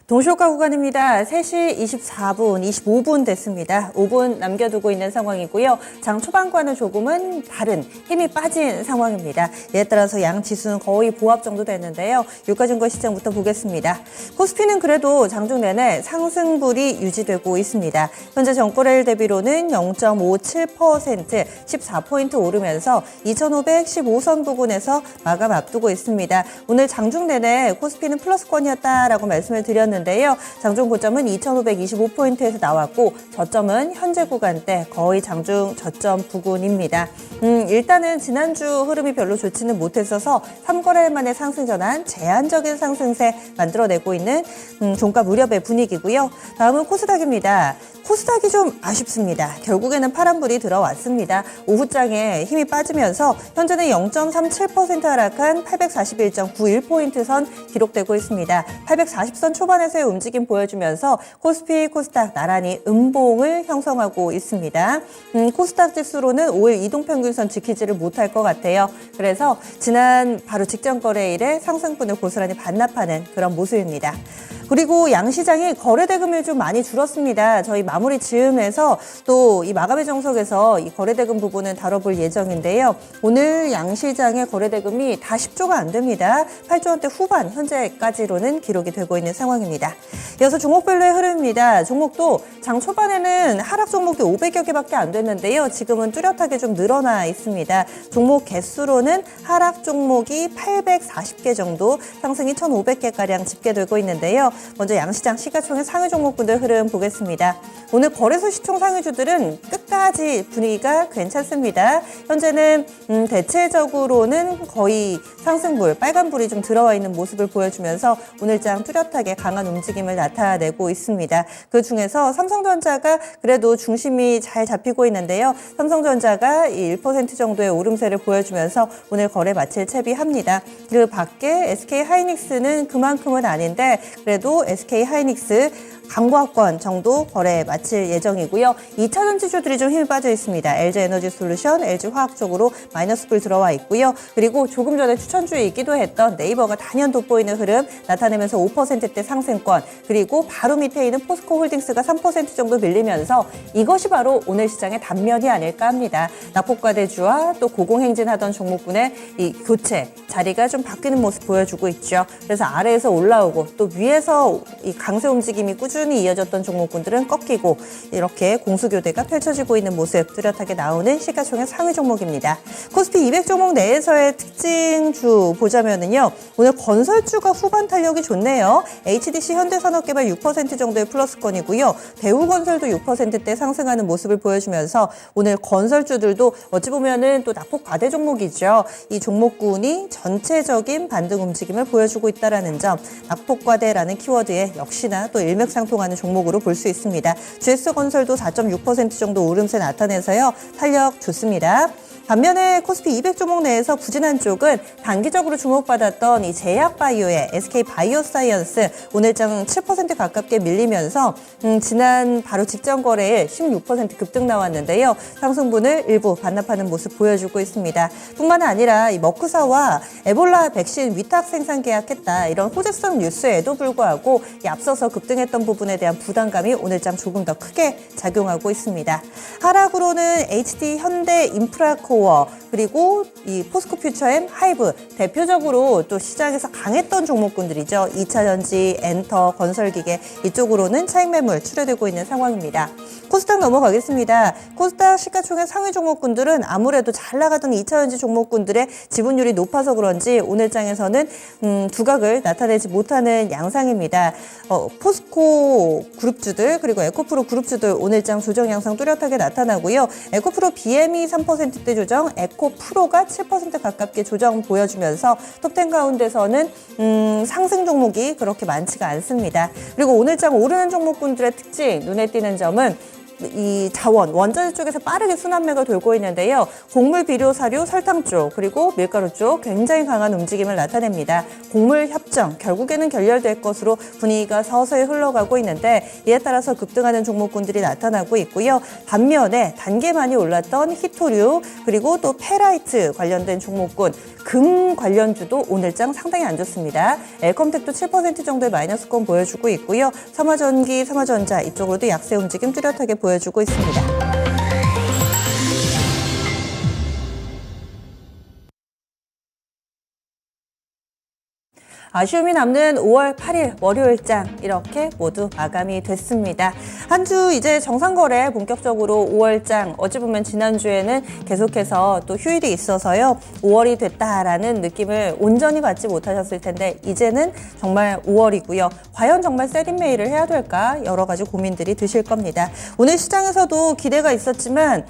동시효과 구간입니다. 3시 24분, 25분 됐습니다. 5분 남겨두고 있는 상황이고요. 장 초반과는 조금은 다른 힘이 빠진 상황입니다. 이에 따라서 양 지수는 거의 보합 정도 됐는데요. 유가증권 시장부터 보겠습니다. 코스피는 그래도 장중 내내 상승불이 유지되고 있습니다. 현재 전거래일 대비로는 0.57%, 14포인트 오르면서 2515선 부근에서 마감 앞두고 있습니다. 오늘 장중 내내 코스피는 플러스권이었다라고 말씀을 드렸는데요. 장중 고점은 2525포인트에서 나왔고 저점은 현재 구간대 거의 장중 저점 부근입니다. 일단은 지난주 흐름이 별로 좋지는 못했어서 3거래일 만에 상승 전환, 제한적인 상승세 만들어내고 있는 종가 무렵의 분위기고요. 다음은 코스닥입니다. 코스닥이 좀 아쉽습니다. 결국에는 파란불이 들어왔습니다. 오후장에 힘이 빠지면서 현재는 0.37% 하락한 841.91포인트 선 기록되고 있습니다. 840선 초반에서의 움직임 보여주면서 코스피, 코스닥 나란히 음봉을 형성하고 있습니다. 코스닥 지수로는 5일 이동평균선 지키지를 못할 것 같아요. 그래서 지난 바로 직전 거래일에 상승분을 고스란히 반납하는 그런 모습입니다. 그리고 양시장이 거래대금이 좀 많이 줄었습니다. 저희 마무리 즈음에서 또 이 마감의 정석에서 이 거래대금 부분은 다뤄볼 예정인데요. 오늘 양시장의 거래대금이 다 10조가 안 됩니다. 8조 원대 후반 현재까지로는 기록이 되고 있는 상황입니다. 이어서 종목별로의 흐름입니다. 종목도 장 초반에는 하락 종목이 500여 개밖에 안 됐는데요. 지금은 뚜렷하게 좀 늘어나 있습니다. 종목 개수로는 하락 종목이 840개 정도, 상승이 1,500개가량 집계되고 있는데요. 먼저 양시장 시가총액 상위 종목분들 흐름 보겠습니다. 오늘 거래소 시총 상위주들은 끝까지 분위기가 괜찮습니다. 현재는 대체적으로는 거의 상승불, 빨간불이 좀 들어와 있는 모습을 보여주면서 오늘장 뚜렷하게 강한 움직임을 나타내고 있습니다. 그중에서 삼성전자가 그래도 중심이 잘 잡히고 있는데요. 삼성전자가 1% 정도의 오름세를 보여주면서 오늘 거래 마칠 채비합니다. 그 밖에 SK하이닉스는 그만큼은 아닌데 그래도 SK하이닉스 강보합권 정도 거래 마칠 예정이고요. 2차전 지주들이 좀 힘이 빠져 있습니다. LG에너지솔루션, LG화학 쪽으로 마이너스불 들어와 있고요. 그리고 조금 전에 추천주이기도 했던 네이버가 단연 돋보이는 흐름 나타내면서 5%대 상승권, 그리고 바로 밑에 있는 포스코홀딩스가 3% 정도 밀리면서 이것이 바로 오늘 시장의 단면이 아닐까 합니다. 낙폭과대주와 또 고공행진하던 종목군의 이 교체, 자리가 좀 바뀌는 모습 보여주고 있죠. 그래서 아래에서 올라오고 또 위에서 이 강세 움직임이 꾸준히 이어졌던 종목군들은 꺾이고 이렇게 공수교대가 펼쳐지고 있는 모습 뚜렷하게 나오는 시가총액 상위 종목입니다. 코스피 200 종목 내에서의 특징주 보자면은요. 오늘 건설주가 후반 탄력이 좋네요. HDC 현대산업개발 6% 정도의 플러스권이고요. 대우건설도 6%대 상승하는 모습을 보여주면서 오늘 건설주들도 어찌 보면은 또 낙폭 과대 종목이죠. 이 종목군이 전체적인 반등 움직임을 보여주고 있다는 점, 낙폭 과대라는 키워드에 역시나 또 일맥상통하는 종목으로 볼 수 있습니다. GS건설도 4.6% 정도 오름세 나타내서요. 탄력 좋습니다. 반면에 코스피 200 종목 내에서 부진한 쪽은 단기적으로 주목받았던 이 제약바이오의 SK바이오사이언스 오늘장 7% 가깝게 밀리면서 지난 바로 직전 거래일 16% 급등 나왔는데요. 상승분을 일부 반납하는 모습 보여주고 있습니다. 뿐만 아니라 이 머크사와 에볼라 백신 위탁 생산 계약했다 이런 호재성 뉴스에도 불구하고 이 앞서서 급등했던 부분에 대한 부담감이 오늘장 조금 더 크게 작용하고 있습니다. 하락으로는 HD 현대 인프라코어 그리고 이 포스코퓨처엠, 하이브 대표적으로 또 시장에서 강했던 종목군들이죠. 2차전지, 엔터, 건설기계 이쪽으로는 차익 매물 출회되고 있는 상황입니다. 코스닥 넘어가겠습니다. 코스닥 시가총액 상위 종목군들은 아무래도 잘 나가던 2차전지 종목군들의 지분율이 높아서 그런지 오늘장에서는 두각을 나타내지 못하는 양상입니다. 포스코 그룹주들 그리고 에코프로 그룹주들 오늘장 조정 양상 뚜렷하게 나타나고요. 에코프로 BMI 3%대 조정, 에코프로가 7% 가깝게 조정 보여주면서 톱10 가운데서는 상승 종목이 그렇게 많지가 않습니다. 그리고 오늘장 오르는 종목군들의 특징 눈에 띄는 점은 이 자원, 원자재 쪽에서 빠르게 순환매가 돌고 있는데요. 곡물, 비료, 사료, 설탕 쪽, 그리고 밀가루 쪽 굉장히 강한 움직임을 나타냅니다. 곡물 협정, 결국에는 결렬될 것으로 분위기가 서서히 흘러가고 있는데 이에 따라서 급등하는 종목군들이 나타나고 있고요. 반면에 단계 많이 올랐던 히토류, 그리고 또 페라이트 관련된 종목군, 금 관련주도 오늘장 상당히 안 좋습니다. 엘컴텍도 7% 정도의 마이너스권 보여주고 있고요. 삼화전기, 삼화전자 이쪽으로도 약세 움직임 뚜렷하게 보여주고 있습니다. 아쉬움이 남는 5월 8일 월요일장 이렇게 모두 마감이 됐습니다. 한 주 이제 정상거래 본격적으로 5월장, 어찌 보면 지난주에는 계속해서 또 휴일이 있어서요. 5월이 됐다라는 느낌을 온전히 받지 못하셨을 텐데 이제는 정말 5월이고요. 과연 정말 세린메일을 해야 될까? 여러 가지 고민들이 드실 겁니다. 오늘 시장에서도 기대가 있었지만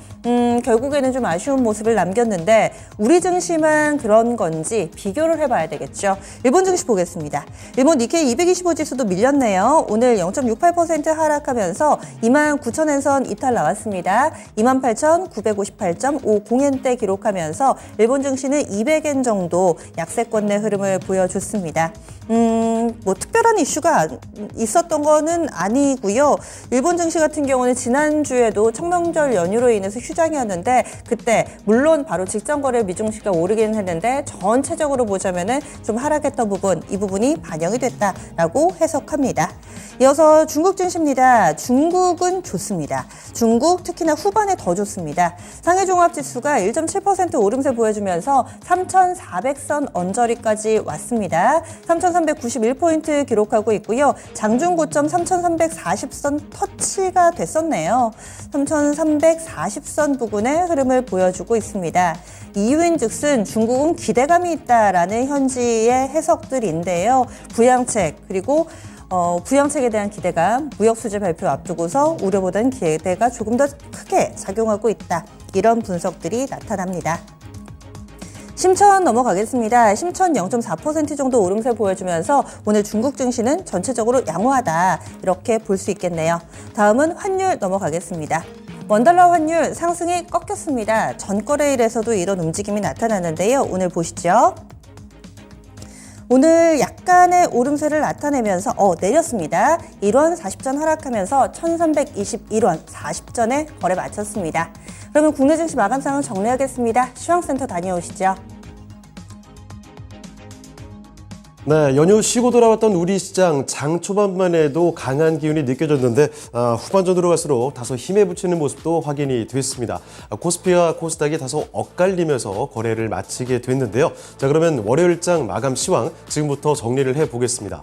결국에는 좀 아쉬운 모습을 남겼는데 우리 증시만 그런 건지 비교를 해봐야 되겠죠. 일본 증시 보겠습니다. 일본 니케이 225 지수도 밀렸네요. 오늘 0.68% 하락하면서 29,000엔 이탈 나왔습니다. 28,958.50엔대 기록하면서 일본 증시는 200엔 정도 약세권 내 흐름을 보여줬습니다. 뭐 특별한 이슈가 있었던 거는 아니고요. 일본 증시 같은 경우는 지난주에도 청명절 연휴로 인해서 휴장이었는데 그때 물론 바로 직전 거래 미증시가 오르기는 했는데 전체적으로 보자면은 좀 하락했던 부분, 이 부분이 반영이 됐다라고 해석합니다. 이어서 중국 증시입니다. 중국은 좋습니다. 중국 특히나 후반에 더 좋습니다. 상해 종합지수가 1.7% 오름세 보여주면서 3,400선 언저리까지 왔습니다. 3,391포인트 기록하고 있고요. 장중 고점 3,340선 터치가 됐었네요. 3,340선 부근의 흐름을 보여주고 있습니다. 이유인즉슨 중국은 기대감이 있다라는 현지의 해석들인데요. 부양책 그리고 부양책에 대한 기대감, 무역수지 발표 앞두고서 우려보다는 기대가 조금 더 크게 작용하고 있다. 이런 분석들이 나타납니다. 심천 넘어가겠습니다. 심천 0.4% 정도 오름세 보여주면서 오늘 중국 증시는 전체적으로 양호하다. 이렇게 볼 수 있겠네요. 다음은 환율 넘어가겠습니다. 원달러 환율 상승이 꺾였습니다. 전거래일에서도 이런 움직임이 나타나는데요. 오늘 보시죠. 오늘 약간의 오름세를 나타내면서 내렸습니다. 1원 40전 하락하면서 1321원 40전에 거래 마쳤습니다. 그러면 국내 증시 마감 상황 정리하겠습니다. 시황센터 다녀오시죠. 네, 연휴 쉬고 돌아왔던 우리 시장 장 초반만 해도 강한 기운이 느껴졌는데 후반전으로 갈수록 다소 힘에 부치는 모습도 확인이 됐습니다. 코스피와 코스닥이 다소 엇갈리면서 거래를 마치게 됐는데요. 자, 그러면 월요일장 마감 시황 지금부터 정리를 해보겠습니다.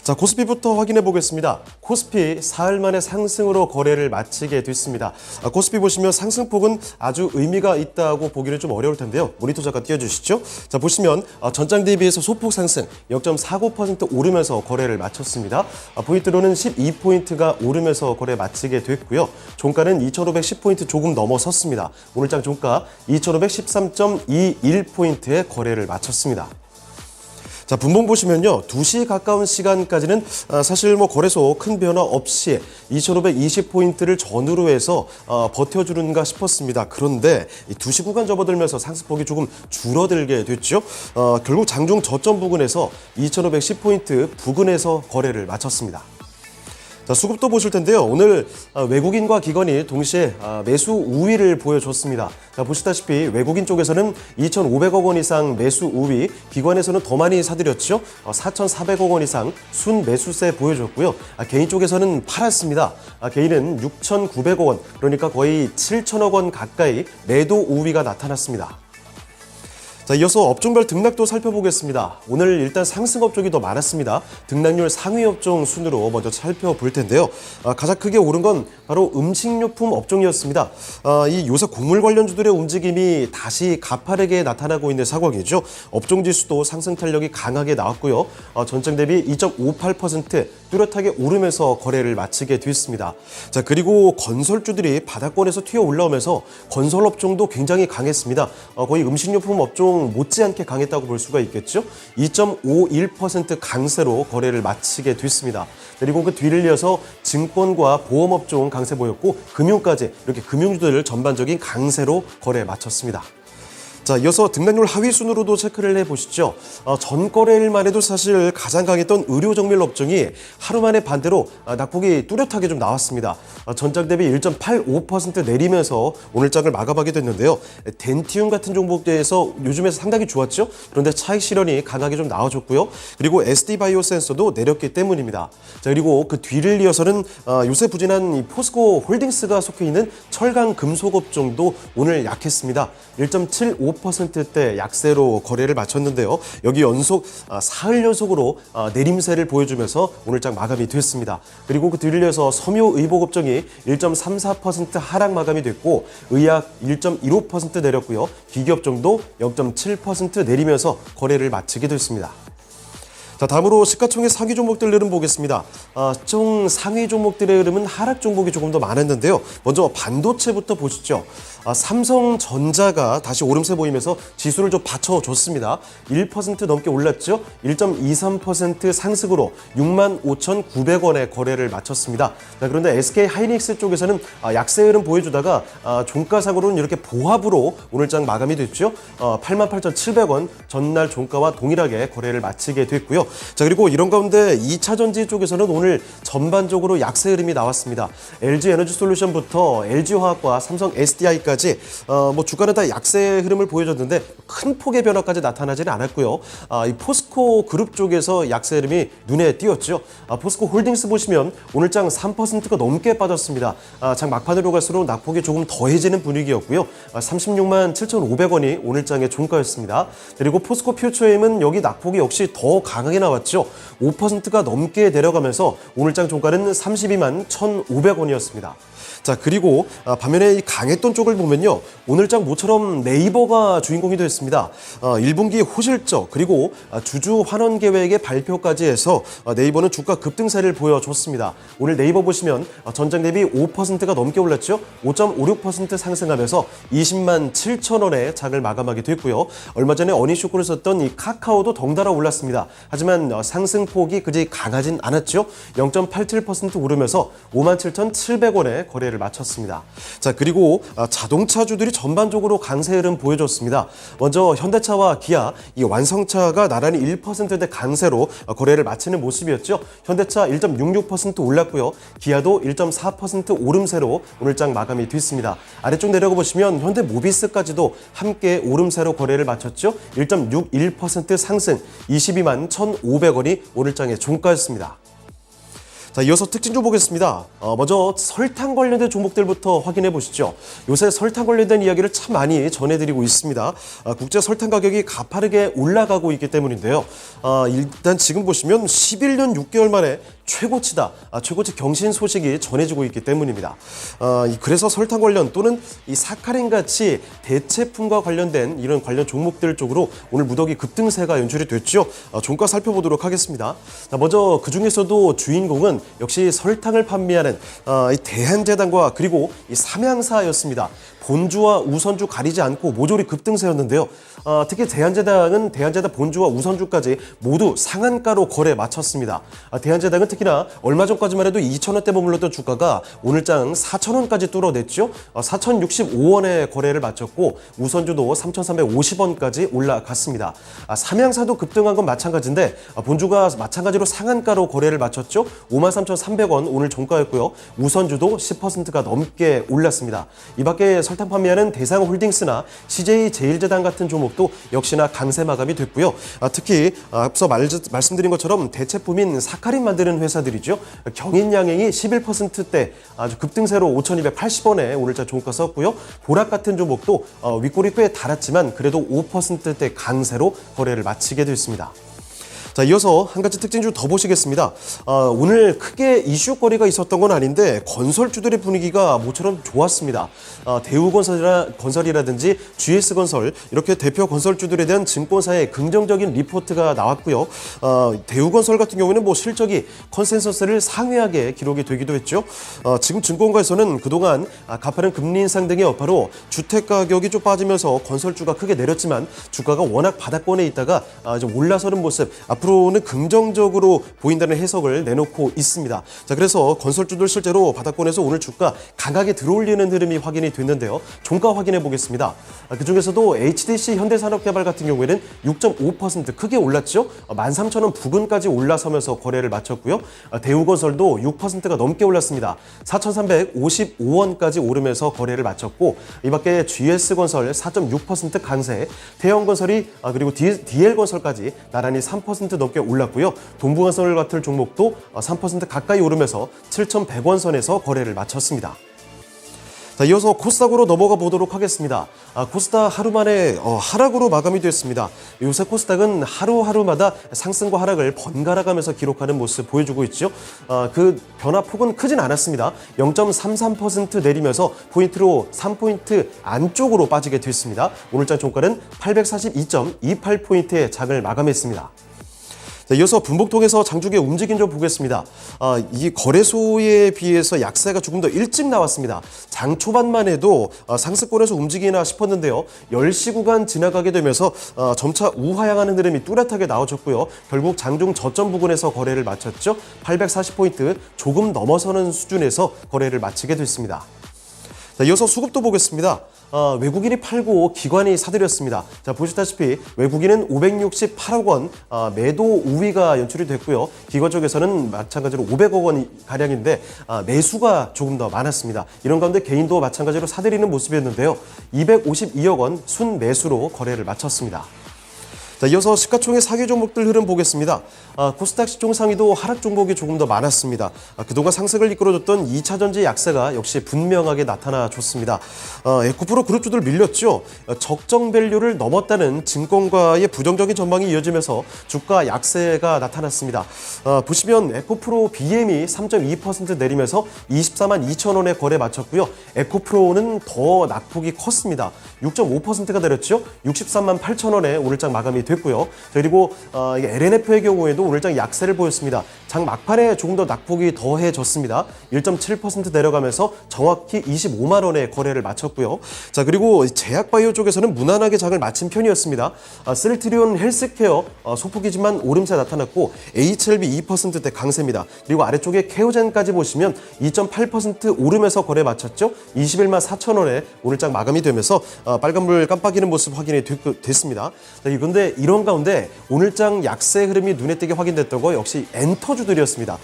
자, 코스피부터 확인해 보겠습니다. 코스피 사흘 만에 상승으로 거래를 마치게 됐습니다. 코스피 보시면 상승폭은 아주 의미가 있다고 보기는 좀 어려울 텐데요. 모니터 잠깐 띄워주시죠. 자, 보시면 전장 대비해서 소폭 상승 0.49% 오르면서 거래를 마쳤습니다. 포인트로는 12포인트가 오르면서 거래 마치게 됐고요. 종가는 2,510포인트 조금 넘어섰습니다. 오늘장 종가 2,513.21포인트의 거래를 마쳤습니다. 자, 분봉 보시면요. 2시 가까운 시간까지는 사실 거래소 큰 변화 없이 2,520포인트를 전후로 해서 버텨주는가 싶었습니다. 그런데 이 2시 구간 접어들면서 상승폭이 조금 줄어들게 됐죠. 결국 장중 저점 부근에서 2,510포인트 부근에서 거래를 마쳤습니다. 자, 수급도 보실 텐데요. 오늘 외국인과 기관이 동시에 매수 우위를 보여줬습니다. 자, 보시다시피 외국인 쪽에서는 2,500억 원 이상 매수 우위, 기관에서는 더 많이 사들였죠. 4,400억 원 이상 순 매수세 보여줬고요. 개인 쪽에서는 팔았습니다. 개인은 6,900억 원, 그러니까 거의 7천억 원 가까이 매도 우위가 나타났습니다. 자, 이어서 업종별 등락도 살펴보겠습니다. 오늘 일단 상승 업종이 더 많았습니다. 등락률 상위 업종 순으로 먼저 살펴볼 텐데요. 가장 크게 오른 건 바로 음식료품 업종이었습니다. 이 요새 곡물 관련주들의 움직임이 다시 가파르게 나타나고 있는 상황이죠. 업종 지수도 상승 탄력이 강하게 나왔고요. 전장 대비 2.58% 뚜렷하게 오르면서 거래를 마치게 됐습니다. 자, 그리고 건설주들이 바닥권에서 튀어 올라오면서 건설업종도 굉장히 강했습니다. 거의 음식료품 업종 못지않게 강했다고 볼 수가 있겠죠. 2.51% 강세로 거래를 마치게 됐습니다. 그리고 그 뒤를 이어서 증권과 보험업종 강세 보였고 금융까지 이렇게 금융주들 전반적인 강세로 거래에 마쳤습니다. 자, 이어서 등락률 하위 순으로도 체크를 해보시죠. 전 거래일만 해도 사실 가장 강했던 의료정밀 업종이 하루 만에 반대로 낙폭이 뚜렷하게 좀 나왔습니다. 전장 대비 1.85% 내리면서 오늘 장을 마감하게 됐는데요. 덴티움 같은 종목대에서 요즘에서 상당히 좋았죠. 그런데 차익 실현이 강하게 좀 나와줬고요. 그리고 SD바이오센서도 내렸기 때문입니다. 자, 그리고 그 뒤를 이어서는 요새 부진한 이 포스코 홀딩스가 속해 있는 철강 금속 업종도 오늘 약했습니다. 1.75%대 약세로 거래를 마쳤는데요. 여기 사흘 연속으로 내림세를 보여주면서 오늘 장 마감이 됐습니다. 그리고 그 뒤를 이어서 섬유의복 업종이 1.34% 하락 마감이 됐고 의약 1.15% 내렸고요. 기기업종도 0.7% 내리면서 거래를 마치게 됐습니다. 자, 다음으로 시가총액 상위 종목들 흐름 보겠습니다. 총 상위 종목들의 흐름은 하락 종목이 조금 더 많았는데요. 먼저 반도체부터 보시죠. 삼성전자가 다시 오름세 보이면서 지수를 좀 받쳐줬습니다. 1% 넘게 올랐죠. 1.23% 상승으로 65,900원에 거래를 마쳤습니다. 자, 그런데 SK하이닉스 쪽에서는 약세 흐름 보여주다가 종가상으로는 이렇게 보합으로 오늘 장 마감이 됐죠. 88,700원 전날 종가와 동일하게 거래를 마치게 됐고요. 자, 그리고 이런 가운데 2차전지 쪽에서는 오늘 전반적으로 약세 흐름이 나왔습니다. LG에너지솔루션부터 LG화학과 삼성 SDI까지 주가는 다 약세 흐름을 보여줬는데 큰 폭의 변화까지 나타나지는 않았고요. 이 포스코 그룹 쪽에서 약세 흐름이 눈에 띄었죠. 포스코 홀딩스 보시면 오늘 장 3%가 넘게 빠졌습니다. 장 막판으로 갈수록 낙폭이 조금 더해지는 분위기였고요. 36만 7,500원이 오늘 장의 종가였습니다. 그리고 포스코 퓨처엠은 여기 낙폭이 역시 더 강하게 나왔죠. 5%가 넘게 내려가면서 오늘 장 종가는 32만 1,500원이었습니다. 자, 그리고 반면에 이 강했던 쪽을 보면요. 오늘 장 모처럼 네이버가 주인공이 됐습니다. 1분기 호실적 그리고 주주 환원 계획의 발표까지 해서 네이버는 주가 급등세를 보여줬습니다. 오늘 네이버 보시면 전장 대비 5%가 넘게 올랐죠. 5.56% 상승하면서 20만 7천원에 장을 마감하게 됐고요. 얼마 전에 어니쇼크를 썼던 이 카카오도 덩달아 올랐습니다. 하지만 상승폭이 그지 강하진 않았죠. 0.87% 오르면서 57,700원에 거래를 마쳤습니다. 자, 그리고 자동차주들이 전반적으로 강세 흐름 보여줬습니다. 먼저 현대차와 기아, 이 완성차가 나란히 1%대 강세로 거래를 마치는 모습이었죠. 현대차 1.66% 올랐고요. 기아도 1.4% 오름세로 오늘 장 마감이 됐습니다. 아래쪽 내려가 보시면 현대모비스까지도 함께 오름세로 거래를 마쳤죠. 1.61% 상승, 22만 1,500원이 오늘 장의 종가였습니다. 자, 이어서 특징 좀 보겠습니다. 먼저 설탕 관련된 종목들부터 확인해 보시죠. 요새 설탕 관련된 이야기를 참 많이 전해드리고 있습니다. 국제 설탕 가격이 가파르게 올라가고 있기 때문인데요. 일단 지금 보시면 11년 6개월 만에 최고치다. 최고치 경신 소식이 전해지고 있기 때문입니다. 그래서 설탕 관련 또는 이 사카린 같이 대체품과 관련된 이런 관련 종목들 쪽으로 오늘 무더기 급등세가 연출이 됐죠. 종가 살펴보도록 하겠습니다. 자, 먼저 그 중에서도 주인공은 역시 설탕을 판매하는 이 대한제당과 그리고 이 삼양사였습니다. 본주와 우선주 가리지 않고 모조리 급등세였는데요. 특히 대한제당은 대한제당 본주와 우선주까지 모두 상한가로 거래 마쳤습니다. 대한제당은 특히나 얼마 전까지만 해도 2,000원대 머물렀던 주가가 오늘 장 4,000원까지 뚫어냈죠. 4,065원에 거래를 마쳤고 우선주도 3,350원까지 올라갔습니다. 삼양사도 급등한 건 마찬가지인데 본주가 마찬가지로 상한가로 거래를 마쳤죠. 53,300원 오늘 종가였고요. 우선주도 10%가 넘게 올랐습니다. 이 밖에 설탕 판매하는 대상홀딩스나 CJ제일제당 같은 종목도 역시나 강세 마감이 됐고요. 특히 앞서 말씀드린 것처럼 대체품인 사카린 만드는 회사들이죠. 경인양행이 11%대 아주 급등세로 5,280원에 오늘자 종가 썼고요. 보락 같은 종목도 윗골이 꽤 달았지만 그래도 5%대 강세로 거래를 마치게 됐습니다. 자, 이어서 한 가지 특징주 더 보시겠습니다. 오늘 크게 이슈거리가 있었던 건 아닌데 건설주들의 분위기가 모처럼 좋았습니다. 대우건설이라든지 GS건설 이렇게 대표 건설주들에 대한 증권사의 긍정적인 리포트가 나왔고요. 대우건설 같은 경우에는 뭐 실적이 컨센서스를 상회하게 기록이 되기도 했죠. 지금 증권가에서는 그동안 가파른 금리 인상 등의 여파로 주택가격이 좀 빠지면서 건설주가 크게 내렸지만 주가가 워낙 바닥권에 있다가 좀 올라서는 모습, 앞으로는 긍정적으로 보인다는 해석을 내놓고 있습니다. 자, 그래서 건설주들 실제로 바닥권에서 오늘 주가 강하게 들어올리는 흐름이 확인이 됐는데요. 종가 확인해 보겠습니다. 그중에서도 HDC 현대산업개발 같은 경우에는 6.5% 크게 올랐죠. 13,000원 부근까지 올라서면서 거래를 마쳤고요. 대우건설도 6%가 넘게 올랐습니다. 4,355원까지 오르면서 거래를 마쳤고, 이 밖에 GS건설 4.6% 강세, 태영건설이 그리고 DL건설까지 나란히 3% 넘게 올랐고요. 동부건설 같은 종목도 3% 가까이 오르면서 7,100원 선에서 거래를 마쳤습니다. 자, 이어서 코스닥으로 넘어가 보도록 하겠습니다. 코스닥 하루 만에 하락으로 마감이 됐습니다. 요새 코스닥은 하루하루마다 상승과 하락을 번갈아가면서 기록하는 모습 보여주고 있죠. 그 변화폭은 크진 않았습니다. 0.33% 내리면서 포인트로 3포인트 안쪽으로 빠지게 됐습니다. 오늘장 종가는 842.28포인트의 장을 마감했습니다. 자, 이어서 분봉통에서 장중의 움직임 좀 보겠습니다. 이 거래소에 비해서 약세가 조금 더 일찍 나왔습니다. 장 초반만 해도 상승권에서 움직이나 싶었는데요. 10시 구간 지나가게 되면서 점차 우하향하는 흐름이 뚜렷하게 나와줬고요. 결국 장중 저점 부근에서 거래를 마쳤죠. 840포인트 조금 넘어서는 수준에서 거래를 마치게 됐습니다. 자, 이어서 수급도 보겠습니다. 외국인이 팔고 기관이 사들였습니다. 자, 보시다시피 외국인은 568억 원 매도 우위가 연출이 됐고요. 기관 쪽에서는 마찬가지로 500억 원 가량인데 매수가 조금 더 많았습니다. 이런 가운데 개인도 마찬가지로 사들이는 모습이었는데요. 252억 원 순매수로 거래를 마쳤습니다. 자, 이어서 시가총액 상위 종목들 흐름 보겠습니다. 코스닥 시총 상위도 하락 종목이 조금 더 많았습니다. 그동안 상승을 이끌어줬던 2차전지 약세가 역시 분명하게 나타나줬습니다. 에코프로 그룹주들 밀렸죠. 적정 밸류를 넘었다는 증권가의 부정적인 전망이 이어지면서 주가 약세가 나타났습니다. 보시면 에코프로 BM이 3.2% 내리면서 24만 2천 원에 거래 마쳤고요. 에코프로는 더 낙폭이 컸습니다. 6.5%가 내렸죠. 63만 8천 원에 오늘장 마감이 됐고요. 그리고 LNF의 경우에도 오늘장 약세를 보였습니다. 장 막판에 조금 더 낙폭이 더해졌습니다. 1.7% 내려가면서 정확히 25만 원에 거래를 마쳤고요. 자, 그리고 제약바이오 쪽에서는 무난하게 장을 마친 편이었습니다. 셀트리온 헬스케어 소폭이지만 오름세 나타났고 HLB 2%대 강세입니다. 그리고 아래쪽에 케오젠까지 보시면 2.8% 오르면서 거래 마쳤죠. 21만 4천 원에 오늘장 마감이 되면서 빨간불 깜빡이는 모습 확인이 됐습니다. 자, 그런데 이런 가운데 오늘장 약세 흐름이 눈에 띄게 확인됐던 거 역시 엔터주들이었습니다.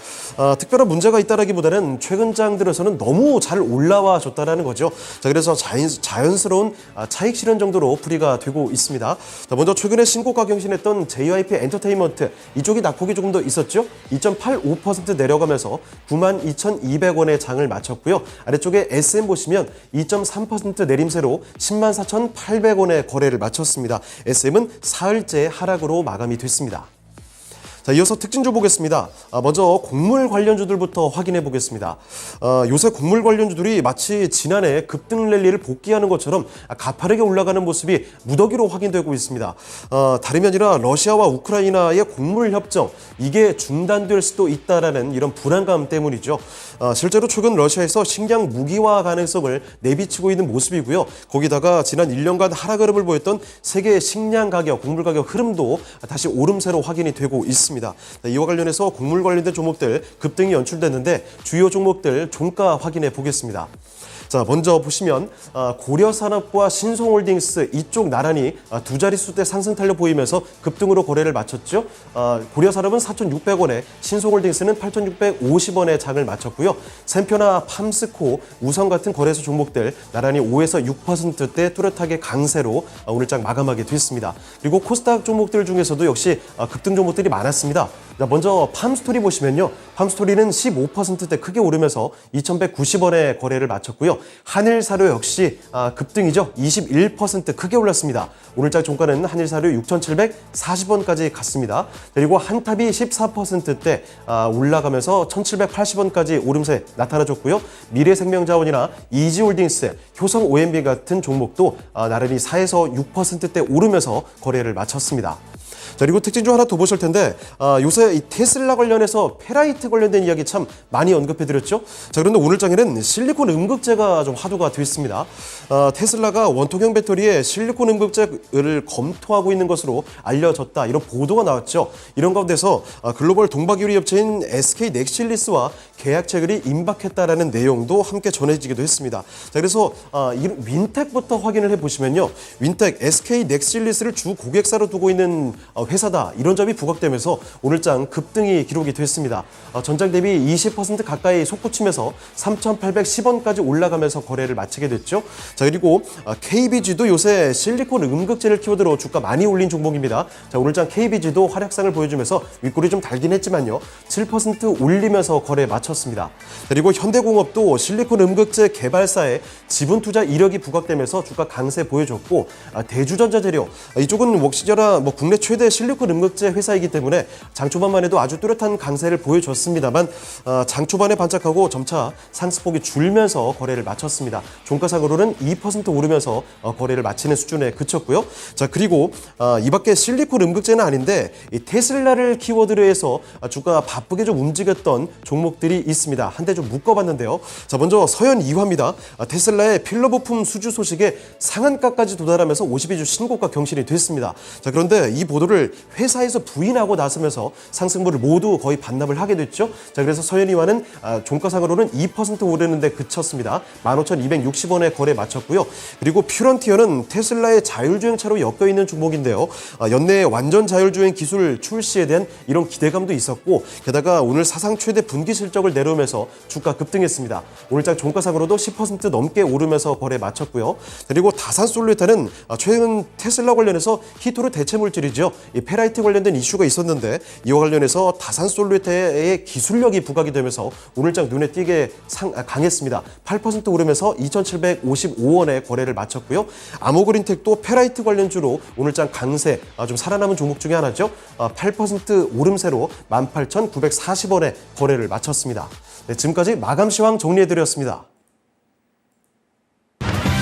특별한 문제가 있다라기보다는 최근 장 들어서는 너무 잘 올라와 줬다라는 거죠. 자, 그래서 자연스러운 차익 실현 정도로 풀이가 되고 있습니다. 자, 먼저 최근에 신고가 경신했던 JYP 엔터테인먼트 이쪽이 낙폭이 조금 더 있었죠. 2.85% 내려가면서 92,200원의 장을 마쳤고요. 아래쪽에 SM 보시면 2.3% 내림세로 104,800원의 거래를 마쳤습니다. SM은 사흘째 하락으로 마감이 됐습니다. 자, 이어서 특징주 보겠습니다. 먼저 곡물 관련주들부터 확인해 보겠습니다. 요새 곡물 관련주들이 마치 지난해 급등 랠리를 복귀하는 것처럼 가파르게 올라가는 모습이 무더기로 확인되고 있습니다. 다름이 아니라 러시아와 우크라이나의 곡물 협정, 이게 중단될 수도 있다라는 이런 불안감 때문이죠. 실제로 최근 러시아에서 식량 무기화 가능성을 내비치고 있는 모습이고요. 거기다가 지난 1년간 하락 흐름을 보였던 세계 식량 가격, 곡물 가격 흐름도 다시 오름세로 확인이 되고 있습니다. 이와 관련해서 곡물 관련된 종목들 급등이 연출됐는데 주요 종목들 종가 확인해 보겠습니다. 자, 먼저 보시면 고려산업과 신송홀딩스 이쪽 나란히 두 자릿수대 상승 탄력 보이면서 급등으로 거래를 마쳤죠. 고려산업은 4,600원에 신송홀딩스는 8,650원에 장을 마쳤고요. 샘표나 팜스코, 우성 같은 거래소 종목들 나란히 5에서 6%대 뚜렷하게 강세로 오늘장 마감하게 됐습니다. 그리고 코스닥 종목들 중에서도 역시 급등 종목들이 많았습니다. 자, 먼저 팜스토리 보시면요. 팜스토리는 15%대 크게 오르면서 2,190원에 거래를 마쳤고요. 마쳤고요. 한일사료 역시 급등이죠. 21% 크게 올랐습니다. 오늘장 종가는 한일사료 6,740원까지 갔습니다. 그리고 한탑이 14%대 올라가면서 1,780원까지 오름세 나타나줬고요. 미래생명자원이나 이지홀딩스, 효성 OMB 같은 종목도 나란히 4에서 6%대 오르면서 거래를 마쳤습니다. 자, 그리고 특징 중 하나 더 보실 텐데 요새 이 테슬라 관련해서 페라이트 관련된 이야기 참 많이 언급해드렸죠. 자, 그런데 오늘 장에는 실리콘 음극재가 좀 화두가 됐습니다. 테슬라가 원통형 배터리에 실리콘 음극재를 검토하고 있는 것으로 알려졌다. 이런 보도가 나왔죠. 이런 가운데서 글로벌 동박유리 업체인 SK 넥실리스와 계약 체결이 임박했다라는 내용도 함께 전해지기도 했습니다. 자, 그래서 이 윈텍부터 확인을 해보시면요. 윈텍 SK 넥실리스를 주 고객사로 두고 있는 회사다. 이런 점이 부각되면서 오늘장 급등이 기록이 됐습니다. 전장 대비 20% 가까이 솟구치면서 3,810원까지 올라가면서 거래를 마치게 됐죠. 자, 그리고 KBG도 요새 실리콘 음극재를 키워드로 주가 많이 올린 종목입니다. 자, 오늘장 KBG도 활약상을 보여주면서 윗골이 좀 달긴 했지만요. 7% 올리면서 거래 마쳤습니다. 그리고 현대공업도 실리콘 음극재 개발사에 지분 투자 이력이 부각되면서 주가 강세 보여줬고 대주전자재료 이쪽은 웍시저라 국내 최대 실리콘 음극재 회사이기 때문에 장 초반만 해도 아주 뚜렷한 강세를 보여줬습니다만 장 초반에 반짝하고 점차 상승폭이 줄면서 거래를 마쳤습니다. 종가상으로는 2% 오르면서 거래를 마치는 수준에 그쳤고요. 자, 그리고 이 밖에 실리콘 음극재는 아닌데 이 테슬라를 키워드로 해서 주가 바쁘게 좀 움직였던 종목들이 있습니다. 한 대 좀 묶어봤는데요. 자, 먼저 서현 이화입니다. 테슬라의 필러 부품 수주 소식에 상한가까지 도달하면서 52주 신고가 경신이 됐습니다. 자, 그런데 이 보도를 회사에서 부인하고 나서면서 상승분을 모두 거의 반납을 하게 됐죠. 자, 그래서 서현이와는 종가상으로는 2% 오르는데 그쳤습니다. 15,260원에 거래 마쳤고요. 그리고 퓨런티어는 테슬라의 자율주행차로 엮여 있는 종목인데요. 연내에 완전 자율주행 기술 출시에 대한 이런 기대감도 있었고 게다가 오늘 사상 최대 분기 실적을 내려오면서 주가 급등했습니다. 오늘장 종가상으로도 10% 넘게 오르면서 거래 마쳤고요. 그리고 다산솔루에타는 최근 테슬라 관련해서 히토르 대체 물질이죠. 이 페라이트 관련된 이슈가 있었는데 이와 관련해서 다산솔루에타의 기술력이 부각이 되면서 오늘장 눈에 띄게 강했습니다. 8% 오르면서 2,755원에 거래를 마쳤고요. 아모그린텍도 페라이트 관련주로 오늘장 강세 좀 살아남은 종목 중에 하나죠. 8% 오름세로 18,940원에 거래를 마쳤습니다. 네, 지금까지 마감시황 정리해드렸습니다.